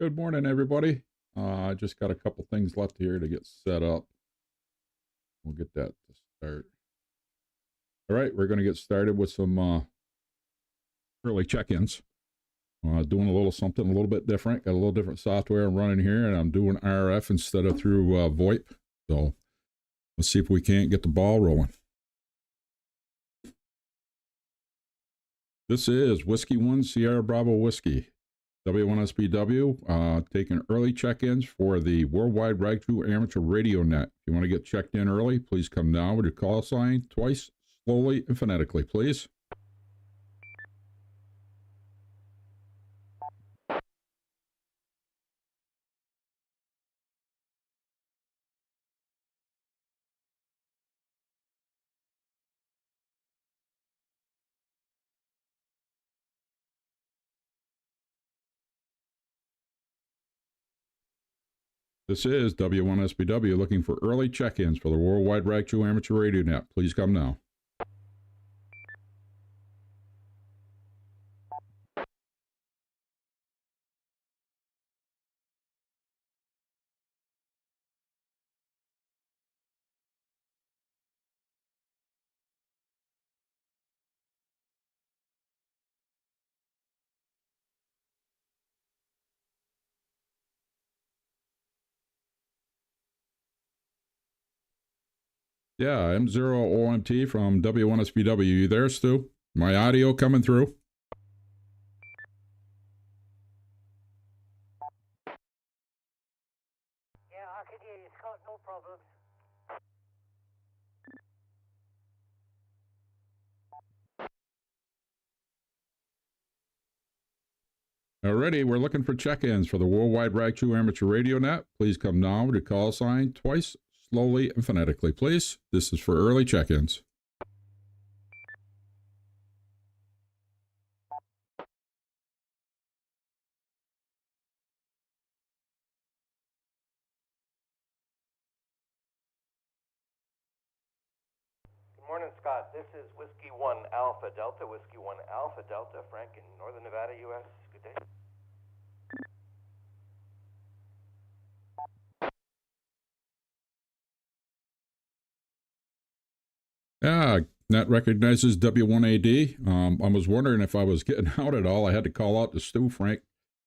Good morning, everybody. I just got a couple things left here to get set up. We'll get that to start. All right, we're going to get started with some early check-ins. Doing a little something a little bit different. Got a little different software I'm running here, and I'm doing RF instead of through VoIP. So let's see if we can't get the ball rolling. This is Whiskey 1 Sierra Bravo Whiskey. W1SBW, taking early check-ins for the Worldwide Rag 2 Amateur Radio Net. If you want to get checked in early, please come now with your call sign twice, slowly and phonetically, please. This is W1SBW looking for early check-ins for the Worldwide Rag 2 Amateur Radio Net. Please come now. Yeah, M0OMT from W1SBW. You there, Stu? My audio coming through? Yeah, I can hear you, Scott. No problem. Alrighty, we're looking for check-ins for the Worldwide Rag 2 Amateur Radio Net. Please come now with your call sign twice, slowly and phonetically, please. This is for early check-ins. Good morning, Scott. This is Whiskey 1 Alpha Delta, Whiskey 1 Alpha Delta, Frank in Northern Nevada, U.S. Good day. Yeah, Net recognizes W1AD. I was wondering if I was getting out at all. I had to call out to Stu, Frank.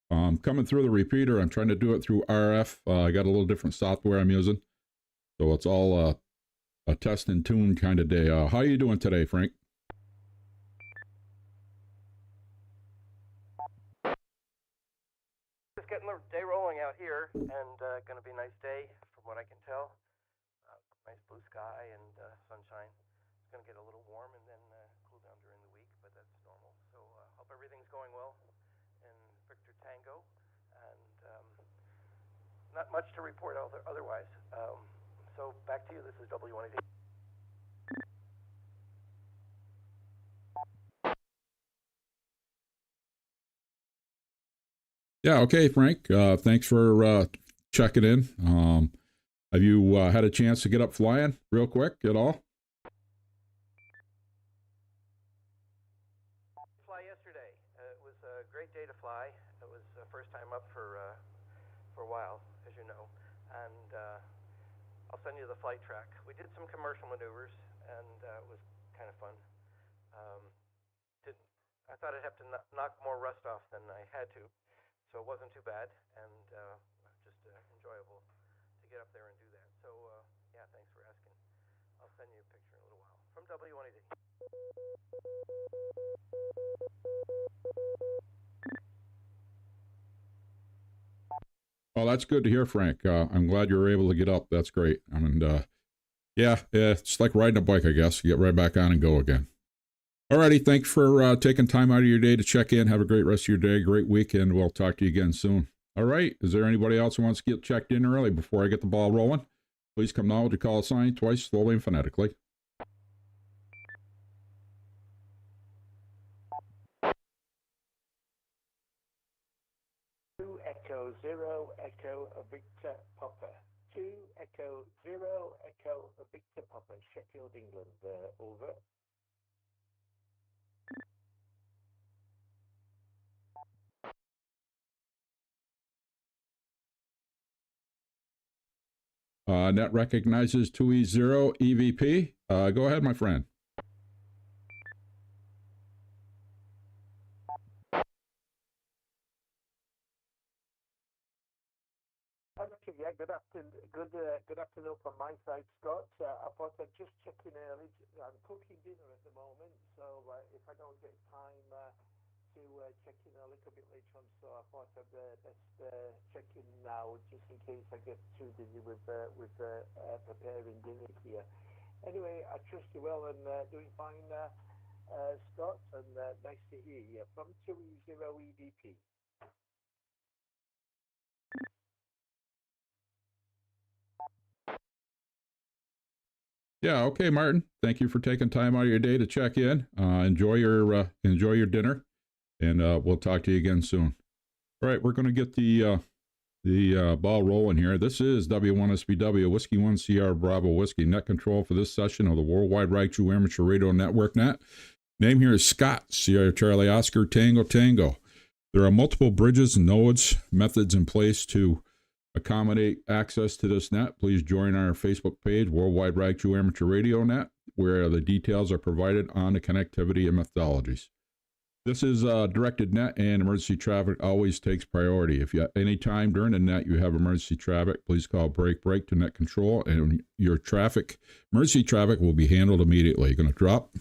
Coming through the repeater, I'm trying to do it through RF. I got a little different software I'm using. So it's all a test and tune kind of day. How are you doing today, Frank? Just getting the day rolling out here, and going to be a nice day from what I can tell. Nice blue sky and sunshine. It's going to get a little warm and then cool down during the week, but that's normal. So hope everything's going well in Victor Tango, and not much to report otherwise. So back to you. This is W1AD. Yeah, okay, Frank. Thanks for checking in. Have you had a chance to get up flying real quick at all? Fly yesterday. It was a great day to fly. It was the first time up for a while, as you know, and I'll send you the flight track. We did some commercial maneuvers, and it was kind of fun. I thought I'd have to knock more rust off than I had to, so it wasn't too bad, and just enjoyable to get up there and do that. So yeah, thanks for asking. I'll send you a picture in a little while from W1AD. Oh, that's good to hear, Frank. I'm glad you were able to get up. That's great. Yeah, it's like riding a bike, I guess. You get right back on and go again. Alrighty, thanks for taking time out of your day to check in. Have a great rest of your day, great weekend. We'll talk to you again soon. All right, is there anybody else who wants to get checked in early before I get the ball rolling? Please come now with your call sign twice, slowly and phonetically. Echo 0, Echo Victor Papa. 2 Echo 0, Echo Victor Papa, Sheffield, England. Over. Net recognizes 2E0 EVP. Go ahead, my friend. Okay, yeah, good afternoon from my side, Scott. I thought I'd just check in early. I'm cooking dinner at the moment, so if I don't get time to check in a little bit later on, so I thought I'd best check in now, just in case I get too busy with preparing dinner here. Anyway, I trust you well and doing fine, Scott, and nice to hear you from 2E0 EVP. Yeah, okay, Martin. Thank you for taking time out of your day to check in. Enjoy your dinner, and we'll talk to you again soon. All right, we're going to get the ball rolling here. This is W1SBW Whiskey 1 CR Bravo Whiskey Net Control for this session of the Worldwide Raichu Amateur Radio Network Net. Name here is Scott, Sierra Charlie Oscar Tango Tango. There are multiple bridges, nodes, methods in place to accommodate access to this net. Please join our Facebook page, Worldwide Raichu Amateur Radio Net, where the details are provided on the connectivity and methodologies. This is directed net, and emergency traffic always takes priority. If you at any time during the net you have emergency traffic, please call break to net control, and your emergency traffic will be handled immediately. You're going to drop.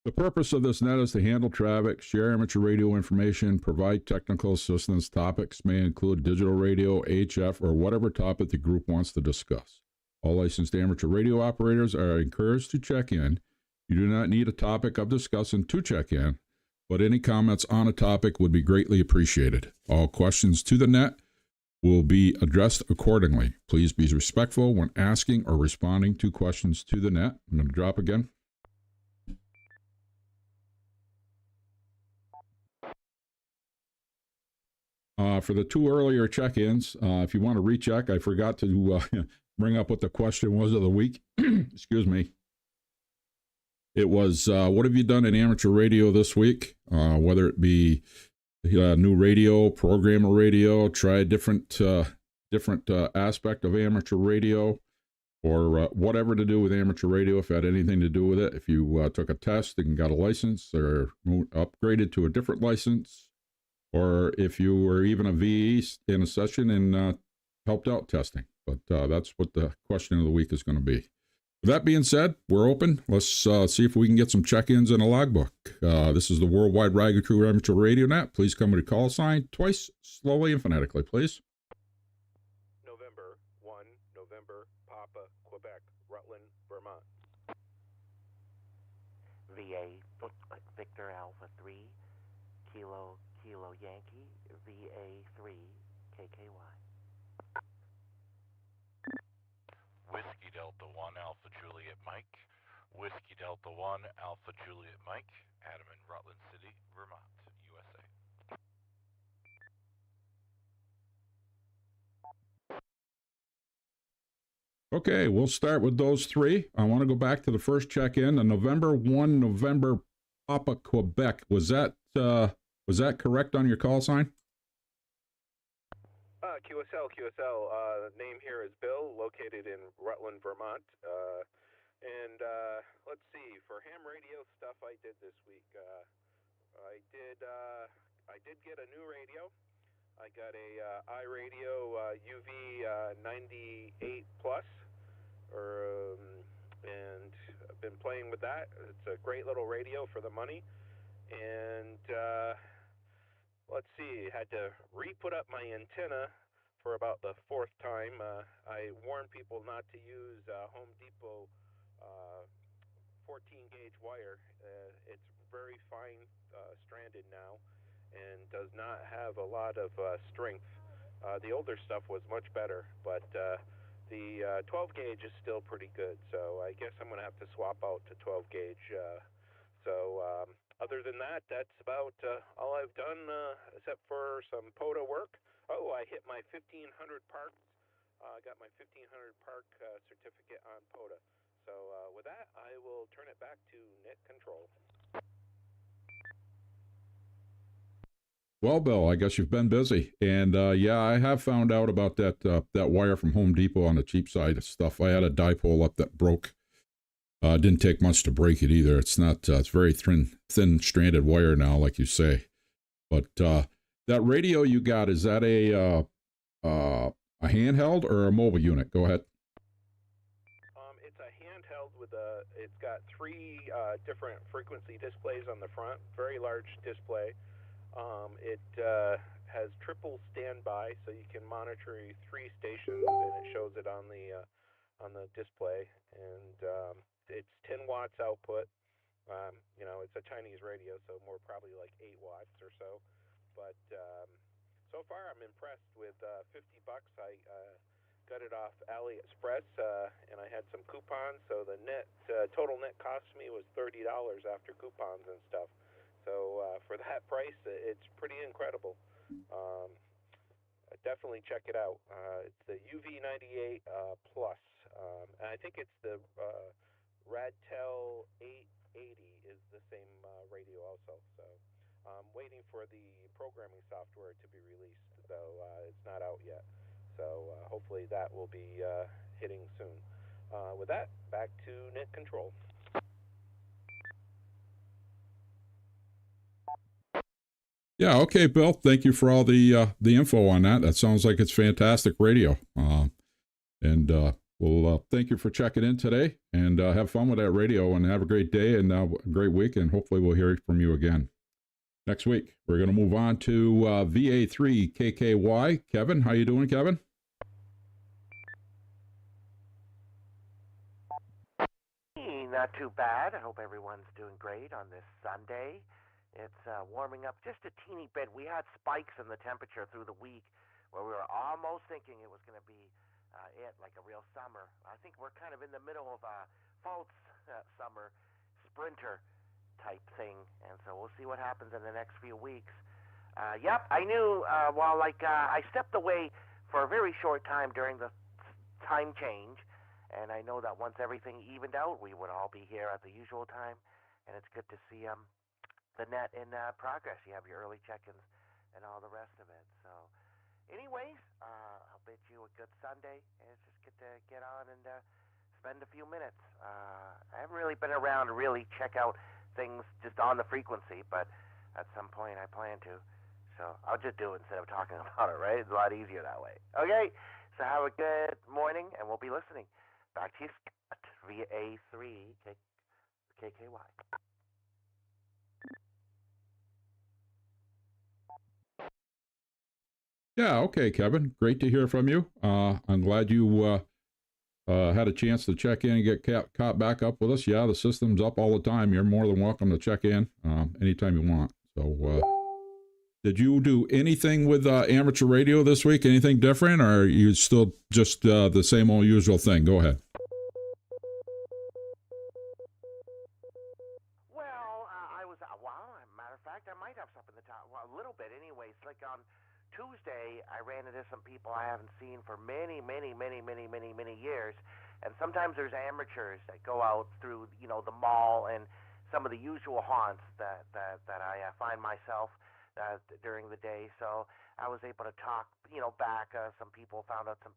The purpose of this net is to handle traffic, share amateur radio information, provide technical assistance. Topics may include digital radio, HF, or whatever topic the group wants to discuss. All licensed amateur radio operators are encouraged to check in. You do not need a topic of discussion to check in, but any comments on a topic would be greatly appreciated. All questions to the net will be addressed accordingly. Please be respectful when asking or responding to questions to the net. I'm going to drop again. For the two earlier check-ins, if you want to recheck, I forgot to bring up what the question was of the week. Excuse me. It was, what have you done in amateur radio this week? Whether it be new radio, programmer radio, try a different aspect of amateur radio, or whatever to do with amateur radio, if it had anything to do with it. If you took a test and got a license, or upgraded to a different license, or if you were even a VE in a session and helped out testing. But that's what the question of the week is going to be. With that being said, we're open. Let's see if we can get some check-ins in a logbook. This is the Worldwide Raichu Amateur Radio Net. Please come with a call sign twice, slowly and phonetically, please. November 1, November, Papa, Quebec, Rutland, Vermont. VA, Victor Alpha 3, Kilo Yankee, VA3, KKY. Whiskey Delta 1, Alpha Juliet Mike. Whiskey Delta 1, Alpha Juliet Mike. Adam in Rutland City, Vermont, USA. Okay, we'll start with those three. I want to go back to the first check-in, the November 1, November, Papa, Quebec. Was that correct on your call sign? QSL. Name here is Bill, located in Rutland, Vermont. And let's see, for ham radio stuff I did this week, I did get a new radio. I got a iRadio UV 98 Plus, and I've been playing with that. It's a great little radio for the money. And let's see, had to re-put up my antenna for about the fourth time. I warn people not to use Home Depot 14-gauge wire. It's very fine stranded now and does not have a lot of strength. The older stuff was much better, but the 12-gauge is still pretty good, so I guess I'm going to have to swap out to 12-gauge. Other than that, that's about all I've done, except for some POTA work. Oh, I hit my 1,500 park. Got my 1,500 park certificate on POTA. So with that, I will turn it back to net control. Well, Bill, I guess you've been busy, and yeah, I have found out about that wire from Home Depot on the cheap side of stuff. I had a dipole up that broke. Didn't take much to break it either. It's not. It's very thin stranded wire now, like you say. But that radio you got, is that a handheld or a mobile unit? Go ahead. It's a handheld with it's got three different frequency displays on the front, very large display. It has triple standby, so you can monitor 3 stations, and it shows it on the display. And it's 10 watts output. It's a Chinese radio, so more probably like 8 watts or so. But so far, I'm impressed with $50. I got it off AliExpress, and I had some coupons, so the total net cost me was $30 after coupons and stuff. So for that price, it's pretty incredible. Definitely check it out. It's the UV98 Plus, and I think it's the Radtel 880 is the same radio also. So I'm waiting for the programming software to be released, though it's not out yet. So hopefully that will be hitting soon. With that, back to net control. Yeah, okay, Bill. Thank you for all the info on that. That sounds like it's fantastic radio. And we'll thank you for checking in today, and have fun with that radio, and have a great day and a great week, and hopefully we'll hear from you again next week. We're going to move on to VA3 KKY. Kevin, how you doing, Kevin? Not too bad. I hope everyone's doing great on this Sunday. It's warming up just a teeny bit. We had spikes in the temperature through the week where we were almost thinking it was going to be like a real summer. I think we're kind of in the middle of a false summer sprinter type thing, and so we'll see what happens in the next few weeks. Yep, I knew, I stepped away for a very short time during the time change, and I know that once everything evened out, we would all be here at the usual time, and it's good to see the net in progress. You have your early check-ins and all the rest of it. So, anyways, I'll bid you a good Sunday, and it's just good to get on and spend a few minutes. I haven't really been around to really check out things just on the frequency, but at some point I plan to. So I'll just do it instead of talking about it, right? It's a lot easier that way. Okay, so have a good morning, and we'll be listening. Back to you, Scott, VA3 KKY. Yeah, okay, Kevin. Great to hear from you. I'm glad you had a chance to check in and get caught back up with us. Yeah, the system's up all the time. You're more than welcome to check in anytime you want. So, did you do anything with amateur radio this week? Anything different, or are you still just the same old usual thing? Go ahead. Matter of fact, I might have something to talk. Well, a little bit, anyways. Like on Tuesday, I ran into some people I haven't seen for many years, and sometimes there's amateurs that go out through, the mall and some of the usual haunts that I find myself during the day. So I was able to talk, back. Some people found out some,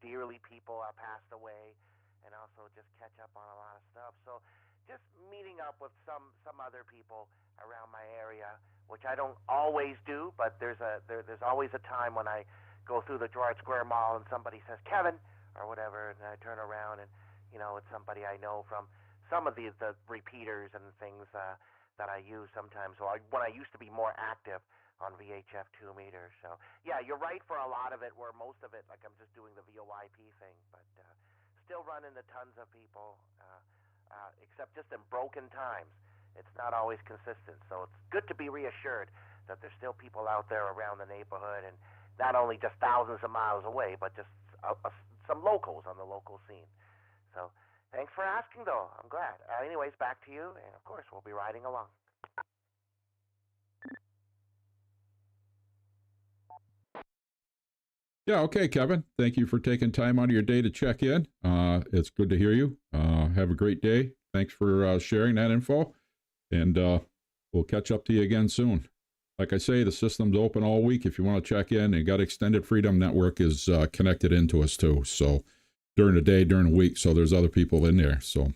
dearly people passed away, and also just catch up on a lot of stuff. So just meeting up with some other people around my area, which I don't always do, but there's always a time when I go through the Gerrard Square Mall and somebody says Kevin or whatever, and I turn around and it's somebody I know from some of the repeaters and things that I use sometimes. So when I used to be more active on VHF 2 meters. So yeah, you're right for a lot of it, where most of it, like I'm just doing the VOIP thing, but still run into tons of people, except just in broken times. It's not always consistent, so it's good to be reassured that there's still people out there around the neighborhood, and not only just thousands of miles away, but just some locals on the local scene. So thanks for asking, though. I'm glad. Anyways, back to you, and of course, we'll be riding along. Yeah, okay, Kevin. Thank you for taking time out of your day to check in. It's good to hear you. Have a great day. Thanks for sharing that info. And we'll catch up to you again soon. like I say, the system's open all week. If you want to check in, and got Extended Freedom Network is connected into us too. So during the day, during the week, so there's other people in there. So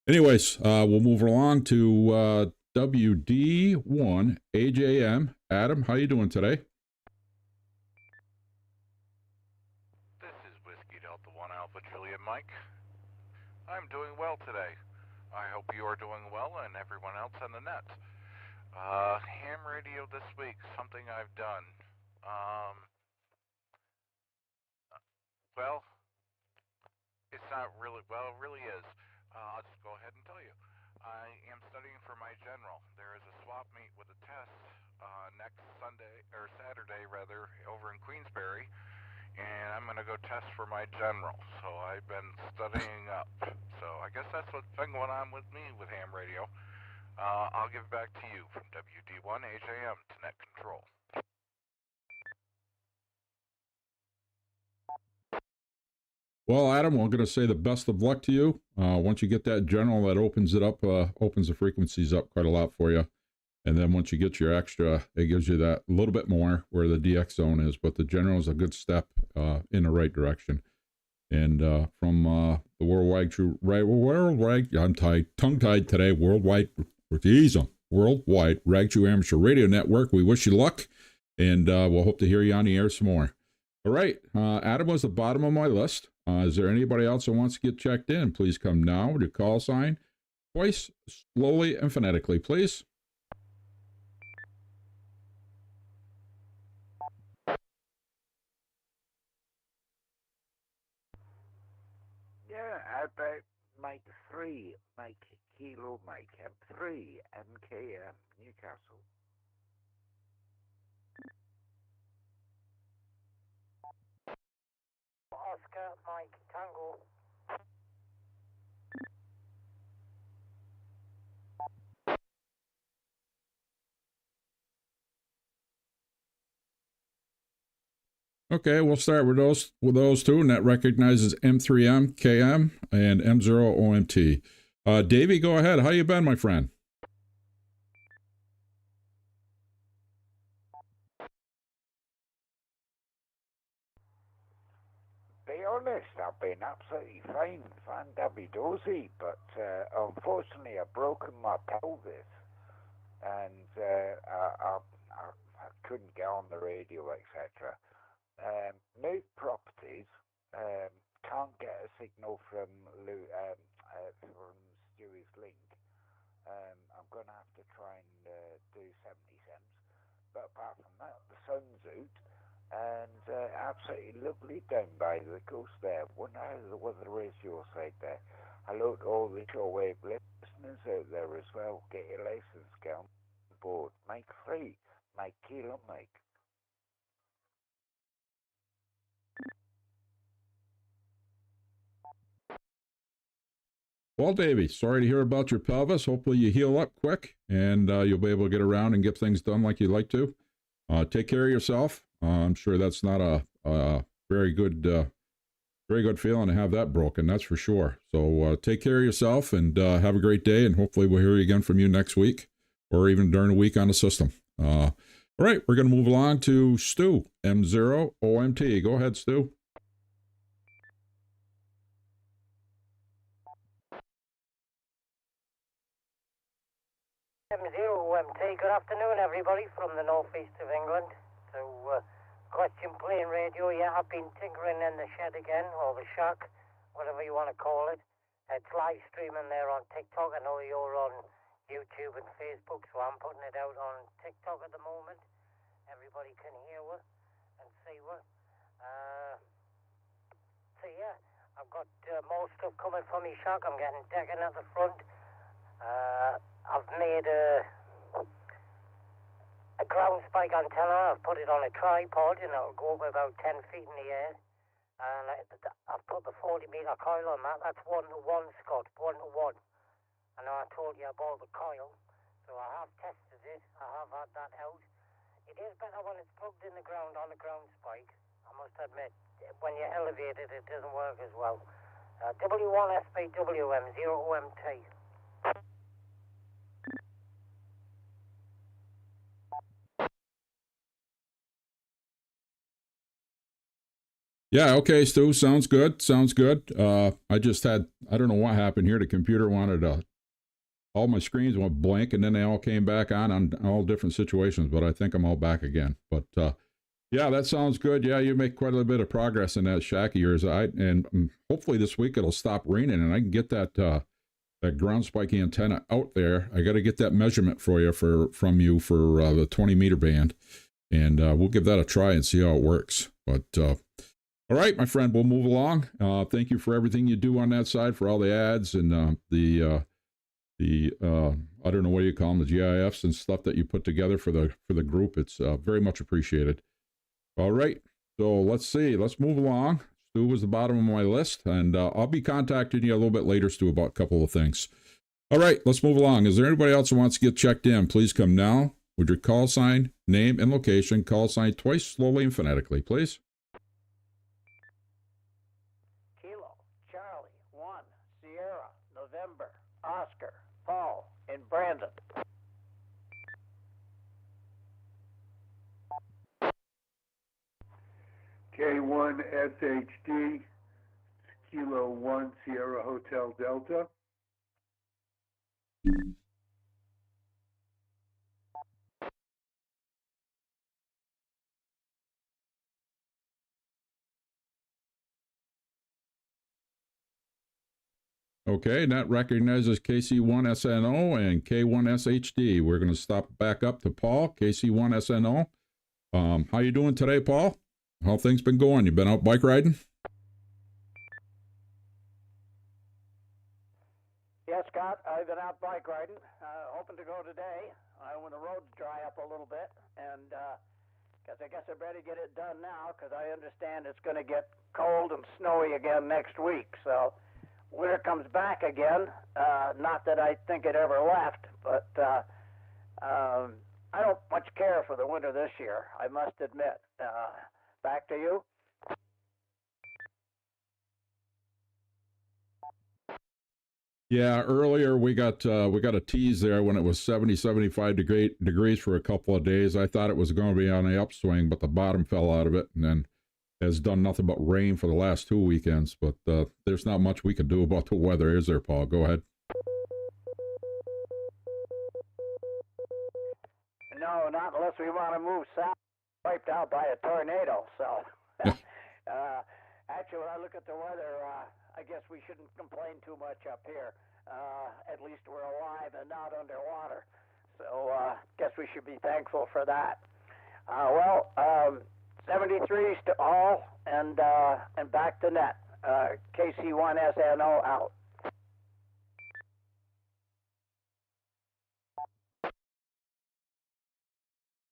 anyways, we'll move along to WD1 AJM. Adam, how you doing today? This is Whiskey Delta 1 Alpha Juliet Mike. I'm doing well today. I hope you are doing well and everyone else on the net. Ham radio this week, something I've done. Well, it's not really, well, it really is. I'll just go ahead and tell you. I am studying for my general. There is a swap meet with a test next Sunday, or Saturday rather, over in Queensbury, and I'm going to go test for my general. So I've been studying up. So I guess that's what's been going on with me with ham radio. I'll give it back to you from WD1 HAM to Net Control. Well, Adam, I'm going to say the best of luck to you. Once you get that general, that opens it up, opens the frequencies up quite a lot for you. And then once you get your extra, it gives you that little bit more where the DX zone is. But the general is a good step in the right direction. And from the worldwide, I'm tongue-tied today, worldwide Rag True Amateur Radio Network. We wish you luck, and we'll hope to hear you on the air some more. All right, Adam was the bottom of my list. Is there anybody else that wants to get checked in? Please come now to call sign twice, slowly and phonetically, please. Yeah, about Mike 3, Mike Kilo, Mike M3, MKM, Newcastle. Oscar, Mike Tango. Okay, we'll start with those two, and that recognizes M3M, KM, and M0OMT. Davey, go ahead. How you been, my friend? Be honest, I've been absolutely fine, fan-dabby-dozy, but unfortunately I've broken my pelvis, and I couldn't get on the radio, etc. Moved properties, can't get a signal from Stewie's link. I'm going to have to try and do 70 cents, but apart from that, the sun's out. And absolutely lovely down by the coast there. Wonder how the weather is your side there. Hello to all the shortwave listeners out there as well. Get your license, get on board. Mike 3, Mike Kilo, Mike. Well, Davey, sorry to hear about your pelvis. Hopefully you heal up quick, and you'll be able to get around and get things done like you'd like to. Take care of yourself. I'm sure that's not a very good feeling to have that broken. That's for sure. So take care of yourself and have a great day. And hopefully we'll hear again from you next week, or even during the week on the system. All right, we're going to move along to Stu, M0OMT. Go ahead, Stu. M0OMT. Good afternoon, everybody, from the northeast of England. So, question playing radio. Yeah, I've been tinkering in the shed again, or the shack, whatever you want to call it. It's live streaming there on TikTok. I know you're on YouTube and Facebook, so I'm putting it out on TikTok at the moment. Everybody can hear her and see her. So yeah, I've got more stuff coming from my shack. I'm getting decking at the front. I've made a ground spike antenna. I've put it on a tripod, and it'll go up about 10 feet in the air. And I've put the 40-meter coil on that. That's 1-to-1, Scott, 1-to-1. I know I told you about the coil, so I have tested it. I have had that out. It is better when it's plugged in the ground on a ground spike. I must admit, when you elevate it, it doesn't work as well. W1SBWM, 0OMT. Yeah, okay, Stu, sounds good. Sounds good. I just had, I don't know what happened here. The computer wanted all my screens went blank and then they all came back on all different situations, but I think I'm all back again. But yeah, that sounds good. Yeah, you make quite a bit of progress in that shack of yours. And hopefully this week it'll stop raining and I can get that ground spike antenna out there. I got to get that measurement for you from you for the 20-meter band, and we'll give that a try and see how it works. But all right, my friend, we'll move along. Thank you for everything you do on that side, for all the ads and the I don't know what you call them, the GIFs and stuff that you put together for the group. It's very much appreciated. All right, so let's see. Let's move along. Stu was the bottom of my list, and I'll be contacting you a little bit later, Stu, about a couple of things. All right, let's move along. Is there anybody else who wants to get checked in? Please come now with your call sign, name, and location. Call sign twice slowly and phonetically, please. Kilo, Charlie, 1, Sierra, November, Oscar, Paul, and Brandon. K1 SHD, Kilo 1, Sierra Hotel Delta. Okay, that recognizes KC1SNO and K1SHD. We're going to stop back up to Paul, KC1SNO. How you doing today, Paul? How things been going? You been out bike riding? Yes, Scott, I've been out bike riding. Hoping to go today when the roads dry up a little bit. And I guess I better get it done now because I understand it's going to get cold and snowy again next week. So winter comes back again. Not that I think it ever left, but I don't much care for the winter this year, I must admit. Back to you. Yeah, earlier we got a tease there when it was 75 degrees for a couple of days. I thought it was going to be on the upswing, but the bottom fell out of it and then has done nothing but rain for the last 2 weekends. But there's not much we can do about the weather, is there, Paul? Go ahead. No, not unless we want to move south, wiped out by a tornado. So, actually, when I look at the weather, I guess we shouldn't complain too much up here. At least we're alive and not underwater. So, guess we should be thankful for that. 73s to all, and back to net. KC1SNO out.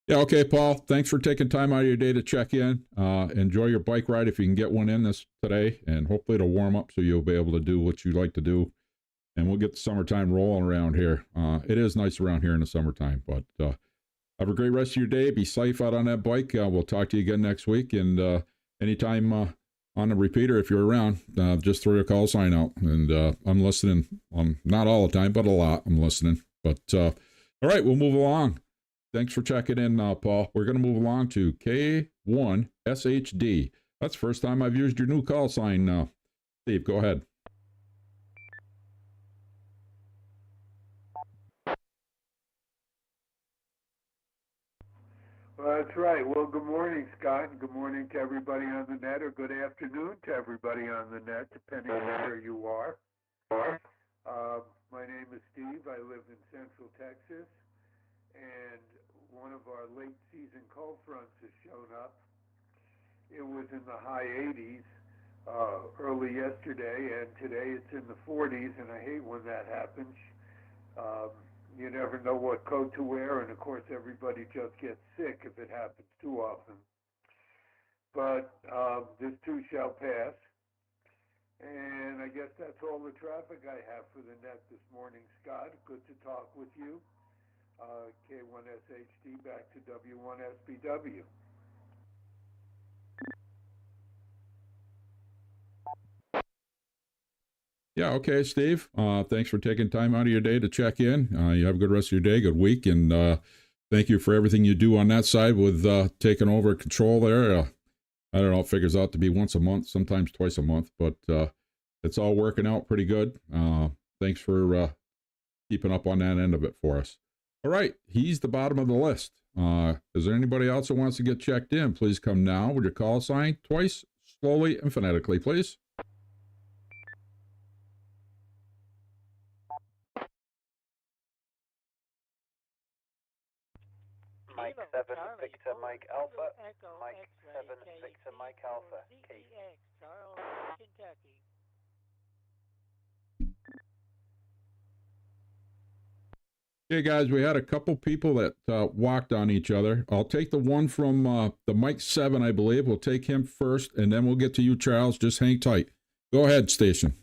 Yeah, okay, Paul. Thanks for taking time out of your day to check in. Enjoy your bike ride if you can get one in today, and hopefully it'll warm up so you'll be able to do what you like to do. And we'll get the summertime rolling around here. It is nice around here in the summertime, but have a great rest of your day. Be safe out on that bike. We'll talk to you again next week. And anytime on the repeater, if you're around, just throw your call sign out. And I'm listening. Not all the time, but a lot. I'm listening. But all right, we'll move along. Thanks for checking in, Paul. We're going to move along to K1SHD. That's the first time I've used your new call sign now. Steve, go ahead. Well, that's right. Well, good morning, Scott, and good morning to everybody on the net, or good afternoon to everybody on the net, depending on where you are. My name is Steve. I live in Central Texas, and one of our late season cold fronts has shown up. It was in the high 80s early yesterday, and today it's in the 40s, and I hate when that happens. You never know what coat to wear, and of course everybody just gets sick if it happens too often. But this too shall pass. And I guess that's all the traffic I have for the net this morning, Scott. Good to talk with you. K1SHD back to W1SBW. Yeah, okay, Steve. Thanks for taking time out of your day to check in. You have a good rest of your day, good week, and thank you for everything you do on that side with taking over control there. I don't know, it figures out to be once a month, sometimes twice a month, but it's all working out pretty good. Thanks for keeping up on that end of it for us. All right, he's the bottom of the list. Is there anybody else that wants to get checked in? Please come now with your call sign twice, slowly and phonetically, please. Mike 7, Victor, Mike Alpha. Mike 7, Victor, Mike Alpha. Keith. Kentucky. Okay, guys, we had a couple people that walked on each other. I'll take the one from the Mike 7, I believe. We'll take him first, and then we'll get to you, Charles. Just hang tight. Go ahead, station.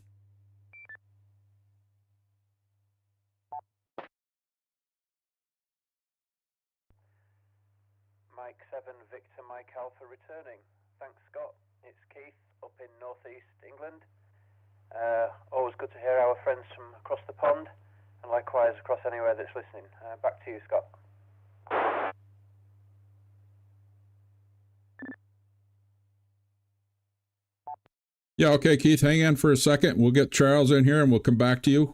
Mike 7, Victor, Mike Alpha returning. Thanks, Scott. It's Keith up in northeast England. Always good to hear our friends from across the pond, and likewise across anywhere that's listening. Back to you, Scott. Yeah, okay, Keith, hang in for a second. We'll get Charles in here, and we'll come back to you.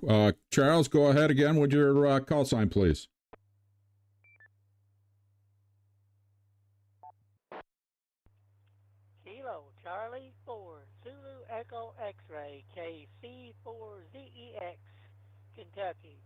Charles, go ahead again with your call sign, please. Kilo Charlie 4 Zulu Echo X-Ray KC4ZEX Kentucky.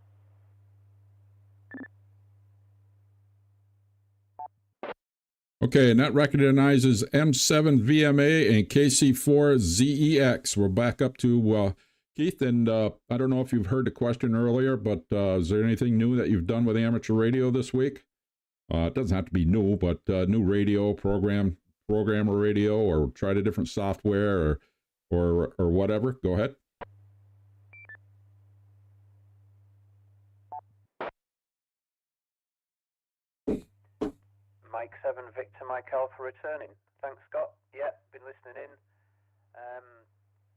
Okay, and that recognizes M7VMA and KC4ZEX. We're back up to Keith, and I don't know if you've heard the question earlier, but is there anything new that you've done with amateur radio this week? It doesn't have to be new, but new radio, programmer radio, or tried a different software or whatever. Go ahead. Mike 7, Victor, Mike Alpha returning. Thanks, Scott. Yeah, been listening in.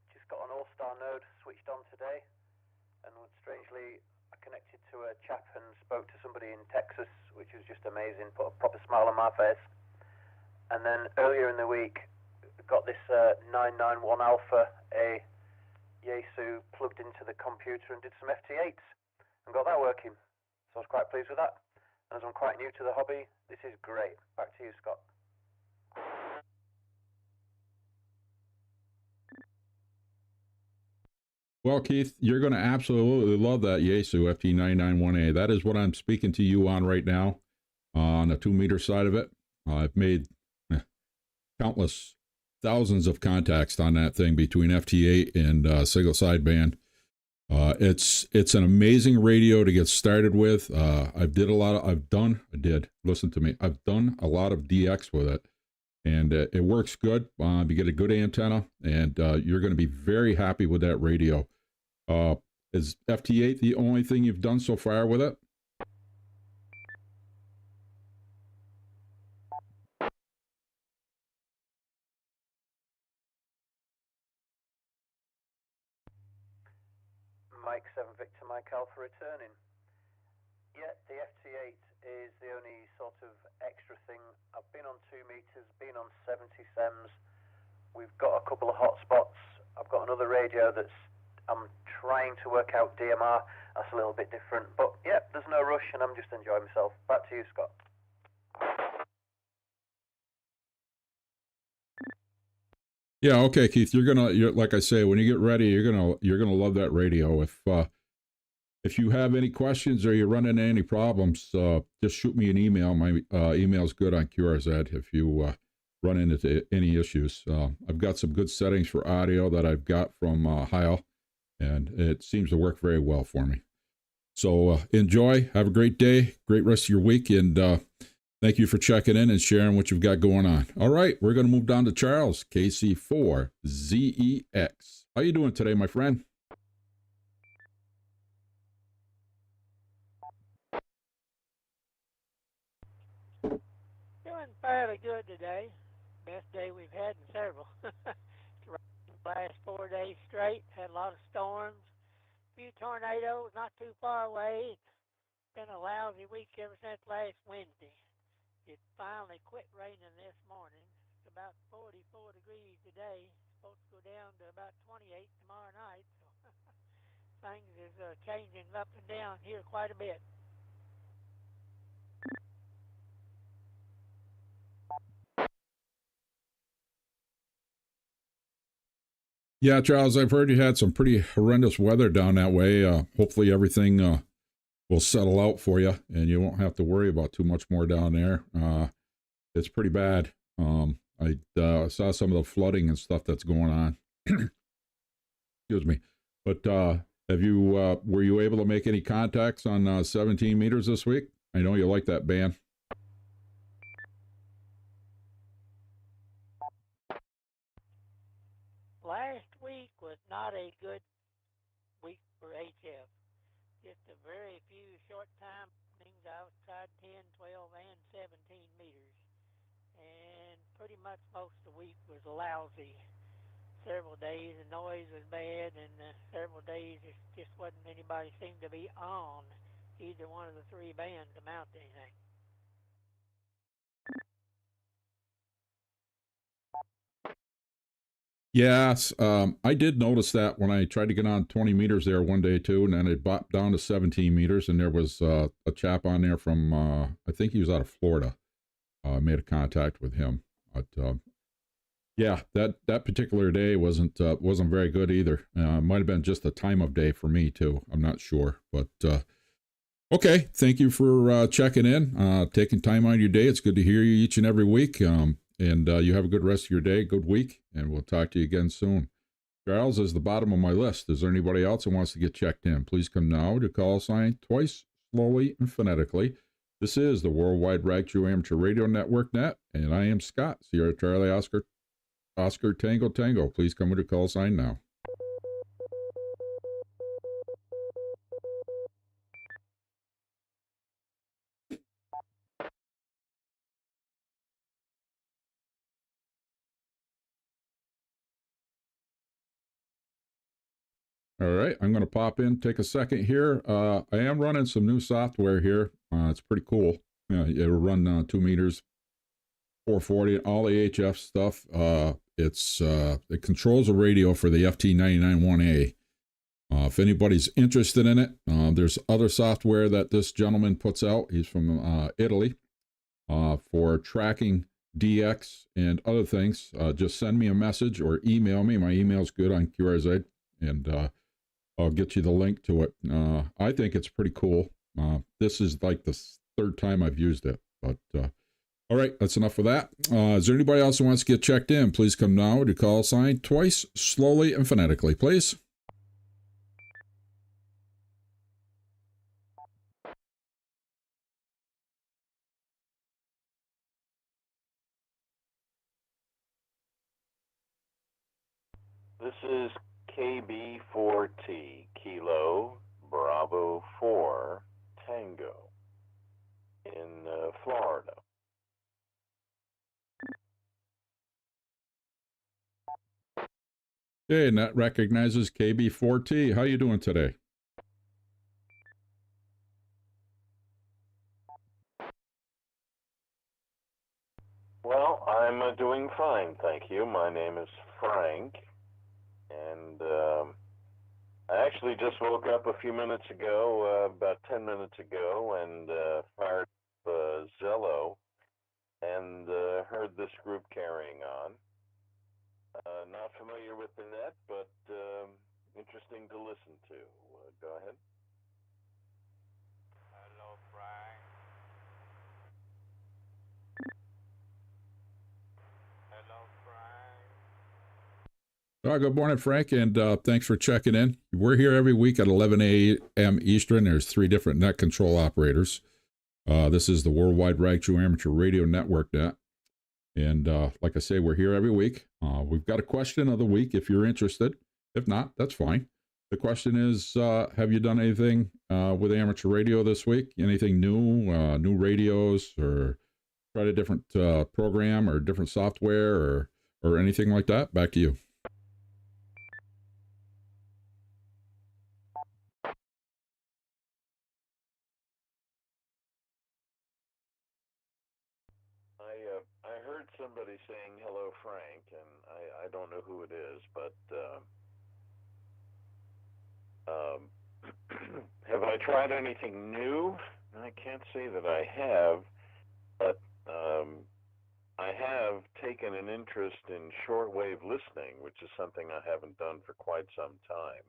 Just got an all-star node switched on today, and strangely, I connected to a chap and spoke to somebody in Texas, which was just amazing, put a proper smile on my face. And then earlier in the week, got this 991 Alpha, a Yaesu, plugged into the computer and did some FT8s, and got that working. So I was quite pleased with that. And as I'm quite new to the hobby, this is great. Back to you, Scott. Well, Keith, you're going to absolutely love that Yaesu FT991A. That is what I'm speaking to you on right now, on the 2-meter side of it. I've made countless thousands of contacts on that thing between FT8 and single sideband. It's an amazing radio to get started with. I've done a lot of DX with it, and it works good. You get a good antenna, and you're going to be very happy with that radio. Is FT8 the only thing you've done so far with it? Mike 7 Victor Mike Alpha returning. Yeah, the FT8 is the only sort of extra thing. I've been on 2 meters, been on 70 SEMs. We've got a couple of hotspots. I've got another radio I'm trying to work out DMR. That's a little bit different. But yeah, there's no rush and I'm just enjoying myself. Back to you, Scott. Yeah, okay, Keith. You're like I say, when you get ready, you're gonna love that radio. If you have any questions or you run into any problems, just shoot me an email. My email's good on QRZ if you run into any issues. I've got some good settings for audio that I've got from Heil, and it seems to work very well for me. So enjoy. Have a great day. Great rest of your week, and thank you for checking in and sharing what you've got going on. All right, we're going to move down to Charles, KC4ZEX. How you doing today, my friend? Doing fairly good today. Best day we've had in several. Last 4 days straight. Had a lot of storms. A few tornadoes not too far away. It's been a lousy week ever since last Wednesday. It finally quit raining this morning. It's about 44 degrees today. Supposed to go down to about 28 tomorrow night. So things is changing up and down here quite a bit. Yeah, Charles, I've heard you had some pretty horrendous weather down that way. Hopefully everything will settle out for you and you won't have to worry about too much more down there. It's pretty bad. I saw some of the flooding and stuff that's going on. Excuse me. But have you were you able to make any contacts on 17 meters this week? I know you like that band. Last week was not a good week for HF. Just a very few short time things. I was tried 10, 12, and 17 meters. And pretty much most of the week was lousy. Several days the noise was bad, and several days it just wasn't anybody seemed to be on either one of the three bands to mount anything. Yes, I did notice that when I tried to get on 20 meters there one day too, and then it bopped down to 17 meters, and there was a chap on there from, I think he was out of Florida. Made a contact with him, but yeah, that particular day wasn't very good either. Might have been just the time of day for me too. I'm not sure, but okay. Thank you for checking in, taking time out of your day. It's good to hear you each and every week. And you have a good rest of your day, good week, and we'll talk to you again soon. Charles is the bottom of my list. Is there anybody else who wants to get checked in? Please come now to call sign twice, slowly and phonetically. This is the Worldwide Ragtru Amateur Radio Network Net, and I am Scott, Sierra Charlie Oscar Tango Tango. Please come with a call sign now. All right, I'm going to pop in, take a second here. I am running some new software here. It's pretty cool. It'll run 2 meters, 440, all the HF stuff. It controls a radio for the FT991A. If anybody's interested in it, there's other software that this gentleman puts out. He's from Italy for tracking DX and other things. Just send me a message or email me. My email's good on QRZ, and I'll get you the link to it. I think it's pretty cool. This is like the third time I've used it. But all right, that's enough of that. Is there anybody else who wants to get checked in? Please come now to call sign twice, slowly and phonetically, please. This is KB4T, Kilo Bravo 4 Tango in Florida. Okay, and that recognizes KB4T. How you doing today? Well, I'm doing fine, thank you. My name is Frank, and I actually just woke up a few minutes ago, about 10 minutes ago, and fired up Zello and heard this group carrying on. Not familiar with the net, but interesting to listen to. Go ahead. Hello, Frank. Hello, Frank. Good morning, Frank, and thanks for checking in. We're here every week at 11 a.m. Eastern. There's 3 different net control operators. This is the Worldwide Ragtru Amateur Radio Network Net. And like I say, we're here every week. We've got a question of the week if you're interested. If not, that's fine. The question is, have you done anything with amateur radio this week? Anything new, new radios, or tried a different program or different software or anything like that? Back to you. I heard heard somebody saying hello, Frank, and I don't know who it is, but have I tried anything new? I can't say that I have, but I have taken an interest in shortwave listening, which is something I haven't done for quite some time.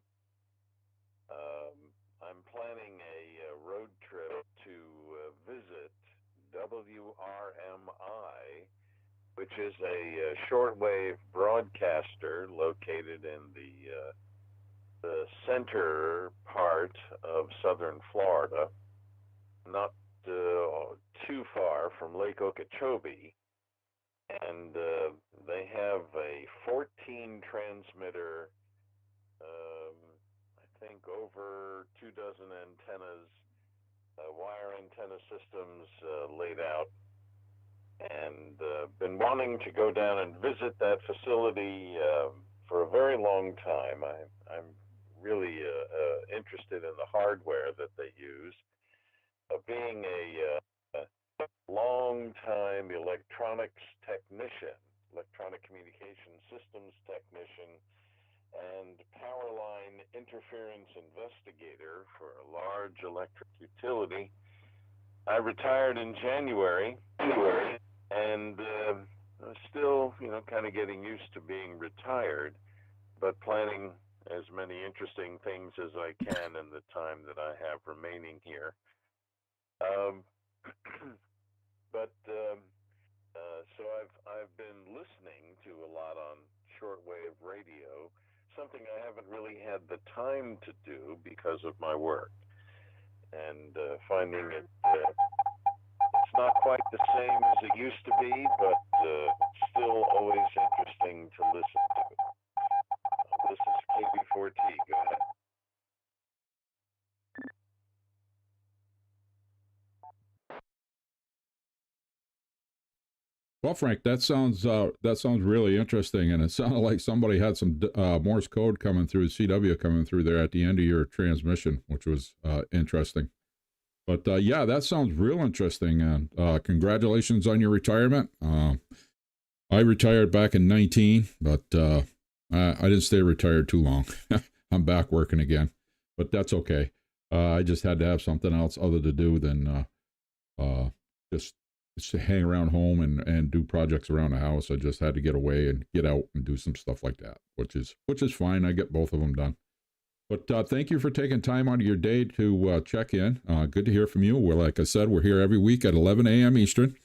I'm planning a road trip to visit WRMI, which is a shortwave broadcaster located in the center part of southern Florida, not too far from Lake Okeechobee, and they have a 14 transmitter, I think over 2 dozen antennas, wire antenna systems laid out, and been wanting to go down and visit that facility for a very long time. I'm really interested in the hardware that they use. Being a long-time electronics technician, electronic communication systems technician, and power line interference investigator for a large electric utility, I retired in January, and I'm still, kind of getting used to being retired, but planning as many interesting things as I can in the time that I have remaining here. So I've been listening to a lot on shortwave radio, something I haven't really had the time to do because of my work, and finding it it's not quite the same as it used to be, but still always interesting to listen to. This is KB4T. Go ahead. Well, Frank, that sounds really interesting, and it sounded like somebody had some Morse code coming through, CW coming through there at the end of your transmission, which was interesting. But yeah, that sounds real interesting, and congratulations on your retirement. I retired back in 19, but I didn't stay retired too long. I'm back working again, but that's okay. I just had to have something else other to do than just to hang around home and do projects around the house. I just had to get away and get out and do some stuff like that, which is fine. I get both of them done. But thank you for taking time out of your day to check in. Good to hear from you. Like I said, we're here every week at 11 a.m. Eastern.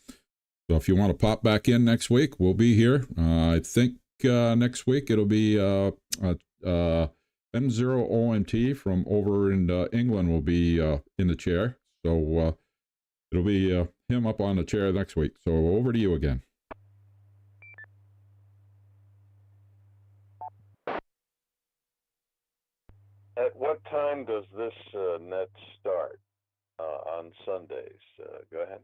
So if you want to pop back in next week, we'll be here. I think next week it'll be M0OMT from over in England will be in the chair. So it'll be him up on the chair next week. So over to you again. At what time does this net start on Sundays? Go ahead.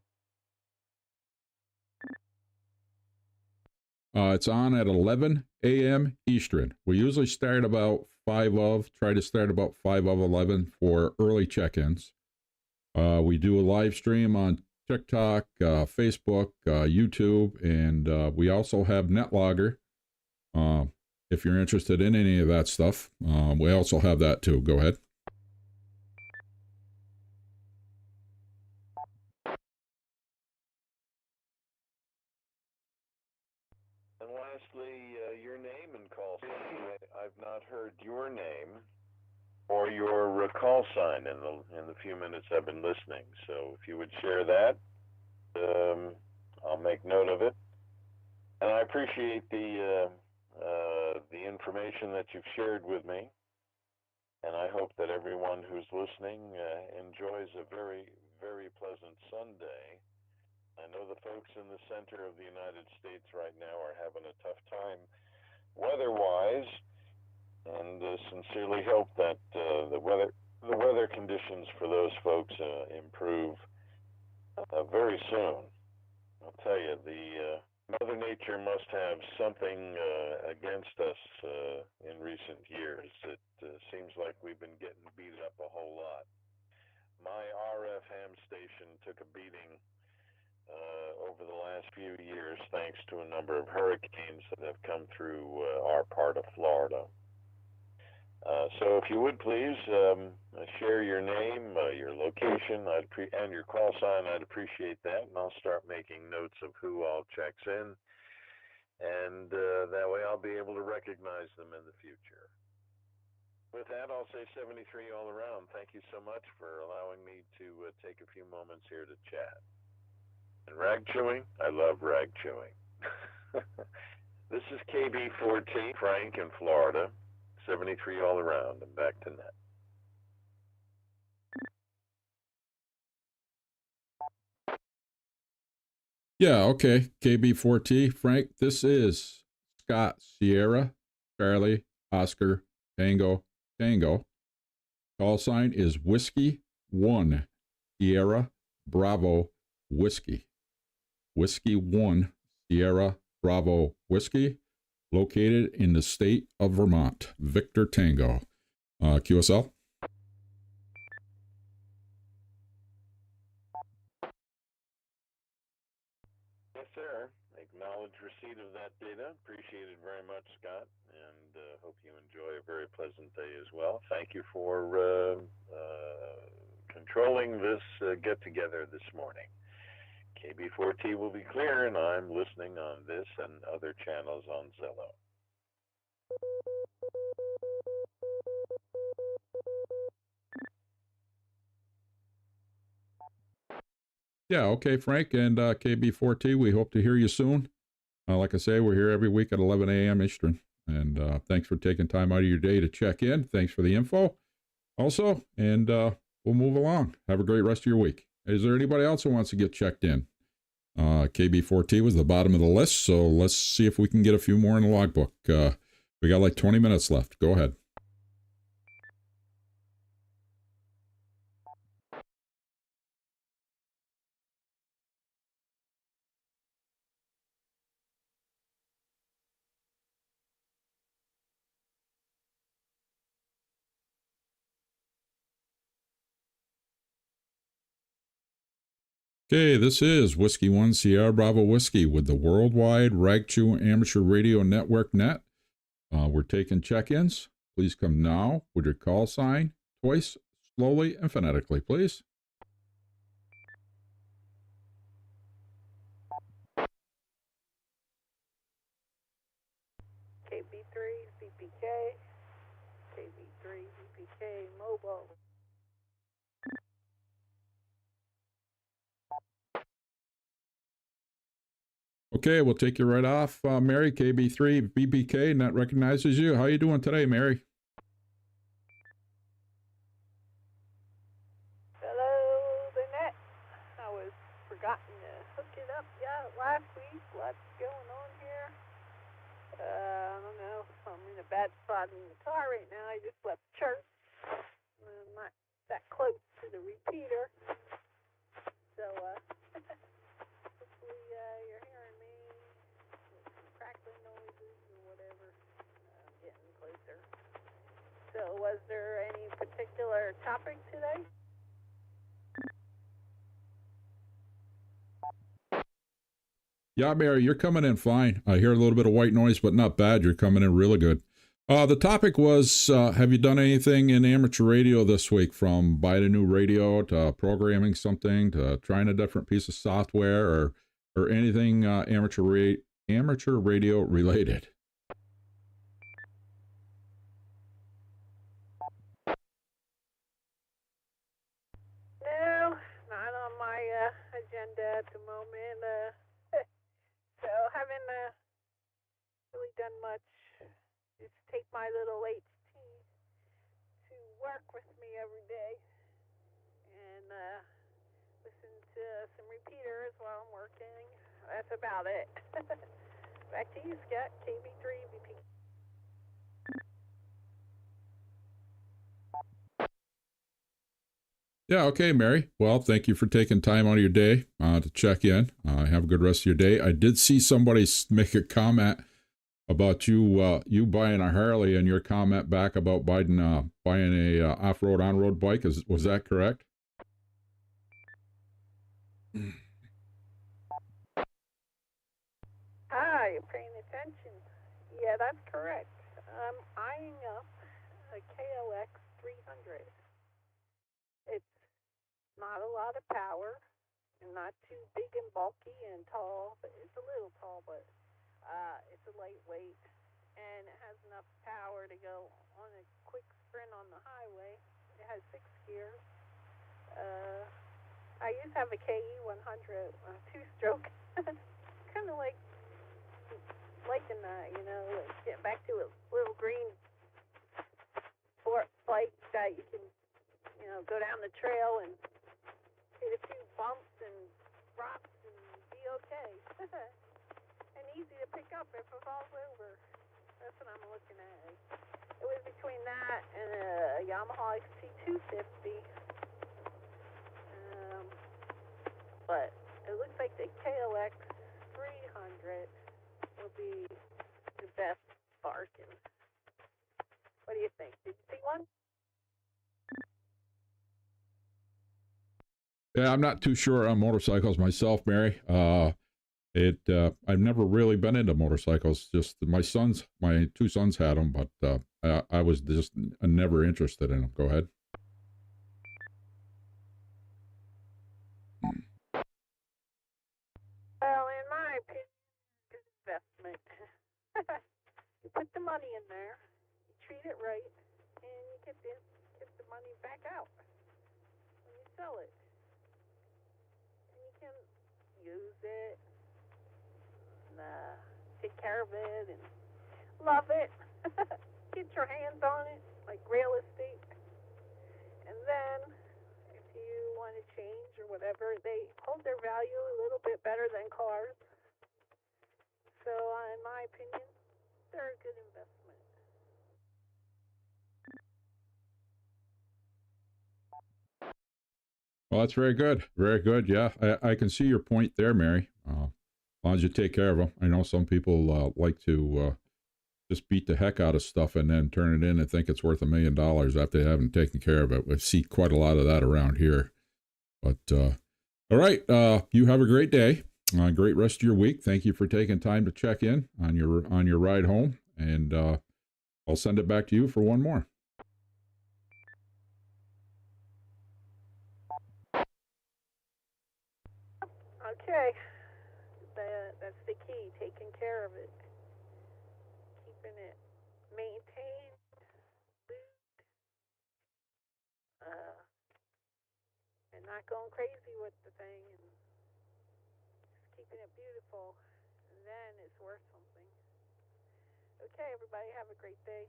It's on at 11 a.m. Eastern. We usually start about 5:11 for early check-ins. We do a live stream on TikTok, Facebook, YouTube, and we also have NetLogger. If you're interested in any of that stuff, we also have that too. Go ahead. And lastly, your name and call sign. I've not heard your name or your call sign in the few minutes I've been listening. So if you would share that, I'll make note of it. And I appreciate the information that you've shared with me. And I hope that everyone who's listening enjoys a very, very pleasant Sunday. I know the folks in the center of the United States right now are having a tough time weather-wise, and sincerely hope that the weather conditions for those folks improve very soon. I'll tell you, the Mother Nature must have something against us in recent years. It seems like we've been getting beat up a whole lot. My RF ham station took a beating over over the last few years thanks to a number of hurricanes that have come through our part of Florida. So if you would please share your name, your location, and your call sign, I'd appreciate that, and I'll start making notes of who all checks in, and that way I'll be able to recognize them in the future. With that, I'll say 73 all around. Thank you so much for allowing me to take a few moments here to chat. And rag chewing, I love rag chewing. This is KB14, Frank in Florida. 73 all around, and back to net. Yeah, okay. KB4T, Frank, this is Scott Sierra, Charlie, Oscar, Tango, Tango. Call sign is Whiskey 1, Sierra, Bravo, Whiskey. Whiskey 1, Sierra, Bravo, Whiskey. Located in the state of Vermont. Victor Tango. QSL? Yes, sir. Acknowledge receipt of that data. Appreciate it very much, Scott, and hope you enjoy a very pleasant day as well. Thank you for controlling this get-together this morning. KB4T will be clear, and I'm listening on this and other channels on Zello. Yeah, okay, Frank, and KB4T, we hope to hear you soon. Like I say, we're here every week at 11 a.m. Eastern, and thanks for taking time out of your day to check in. Thanks for the info also, and we'll move along. Have a great rest of your week. Is there anybody else who wants to get checked in? KB4T was the bottom of the list, so let's see if we can get a few more in the logbook. We got like 20 minutes left. Go ahead. Okay, this is Whiskey 1 Sierra Bravo Whiskey with the Worldwide Ragchew Amateur Radio Network Net. We're taking check-ins. Please come now with your call sign, twice, slowly, and phonetically, please. KB3, VPK, KB3, VPK, mobile. Okay, we'll take you right off. Mary, KB3, BPK, net recognizes you. How you doing today, Mary? Hello, the net. I was forgotten to hook it up last week. What's going on here? I don't know. I'm in a bad spot in the car right now. I just left church. I'm not that close to the repeater. So, hopefully you're hearing me with some crackling noises or whatever. I'm getting closer. So, was there any particular topic today? Yeah, Mary, you're coming in fine. I hear a little bit of white noise, but not bad. You're coming in really good. The topic was, have you done anything in amateur radio this week, from buying a new radio to programming something to trying a different piece of software or anything amateur radio related? No, not on my agenda at the moment. So haven't really done much. Just take my little HT to work with me every day and listen to some repeaters while I'm working. That's about it. Back to you, Scott. KB3 VP. Yeah, okay, Mary. Well, thank you for taking time out of your day to check in. Have a good rest of your day. I did see somebody make a comment about you buying a Harley, and your comment back about buying a off-road, on-road bike. Was that correct? that's correct. I'm eyeing up a KLX 300. It's not a lot of power, and not too big and bulky and tall, but it's a little tall, but it's a lightweight, and it has enough power to go on a quick sprint on the highway. It has 6 gears. I used to have a KE 100, two-stroke. Kind of liking that, you know, like get back to a little green sport bike that you can, you know, go down the trail and hit a few bumps and rocks and be okay. And easy to pick up if it falls over. That's what I'm looking at. It was between that and a Yamaha XT250. But it looks like the KLX 300 will be the best bargain. What do you think? Did you see one? Yeah, I'm not too sure on motorcycles myself, Mary. I've never really been into motorcycles. Just my two sons had them, but I was just never interested in them. Go ahead. Well, in my opinion, it's an investment. You put the money in there, you treat it right, and you get the money back out when you sell it. And you can use it and take care of it and love it. Get your hands on it, like real estate. And then, if you want to change or whatever, they hold their value a little bit better than cars. So, in my opinion, they're a good investment. Well, that's very good. Very good. Yeah, I can see your point there, Mary. As long as you take care of them. I know some people like to just beat the heck out of stuff and then turn it in and think it's worth $1 million after they haven't taken care of it. We see quite a lot of that around here. But all right, you have a great day. Great rest of your week. Thank you for taking time to check in on your ride home, and I'll send it back to you for one more. Okay, that's the key, taking care of it, keeping it maintained, and not going crazy with the thing, and just keeping it beautiful, and then it's worth something. Okay, everybody, have a great day.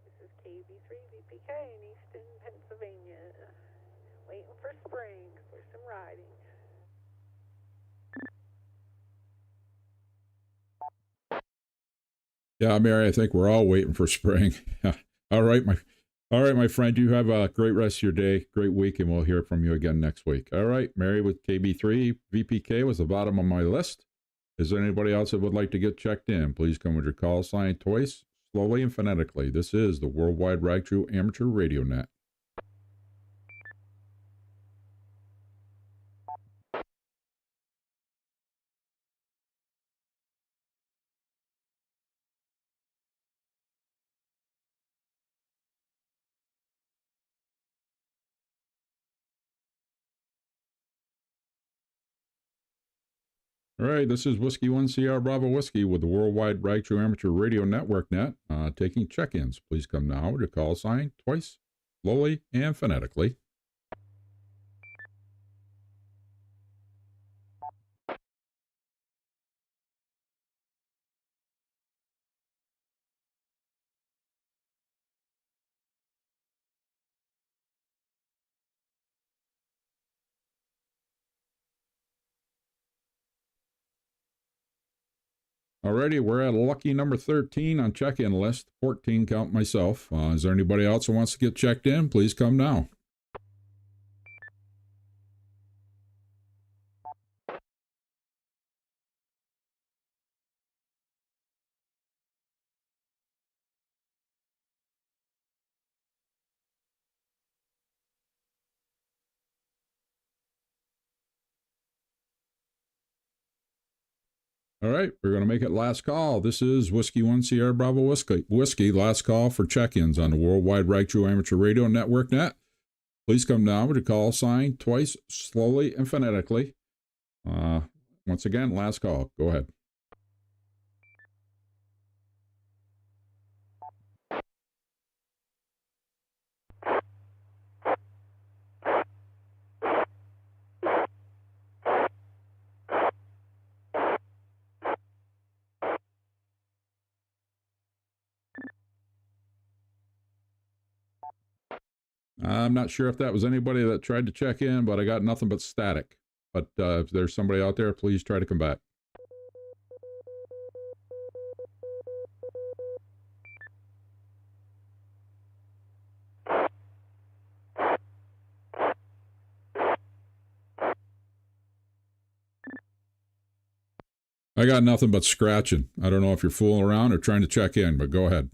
This is KB3VPK in Easton, Pennsylvania, waiting for spring for some riding. Yeah, Mary, I think we're all waiting for spring. All right, my friend. You have a great rest of your day, great week, and we'll hear from you again next week. All right, Mary with KB3 VPK was the bottom of my list. Is there anybody else that would like to get checked in? Please come with your call sign twice, slowly and phonetically. This is the Worldwide Rag True Amateur Radio Net. All right, this is Whiskey 1 CR Bravo Whiskey with the Worldwide Rag True Amateur Radio Network Net, taking check-ins. Please come now with your call sign twice, slowly and phonetically. Alrighty, we're at lucky number 13 on check-in list. 14 count myself. Is there anybody else who wants to get checked in? Please come now. All right, we're going to make it last call. This is Whiskey 1 Sierra Bravo Whiskey, last call for check-ins on the Worldwide Rag True Amateur Radio Network net. Please come down with a call sign twice, slowly and phonetically. Once again, last call. Go ahead. I'm not sure if that was anybody that tried to check in, but I got nothing but static. But if there's somebody out there, please try to come back. I got nothing but scratching. I don't know if you're fooling around or trying to check in, but go ahead.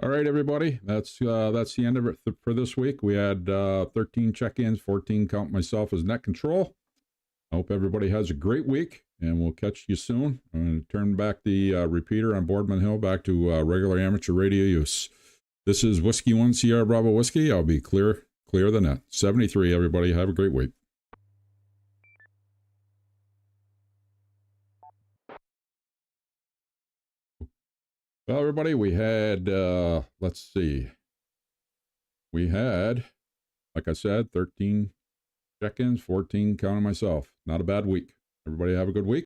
All right, everybody. That's the end of it for this week. We had 13 check-ins, 14 count myself as net control. I hope everybody has a great week, and we'll catch you soon. I'm going to turn back the repeater on Boardman Hill back to regular amateur radio use. This is Whiskey 1 Sierra Bravo Whiskey. I'll be clear the net. 73, everybody. Have a great week. Well, everybody, we had, let's see. We had, like I said, 13 check-ins, 14 counting myself. Not a bad week. Everybody have a good week.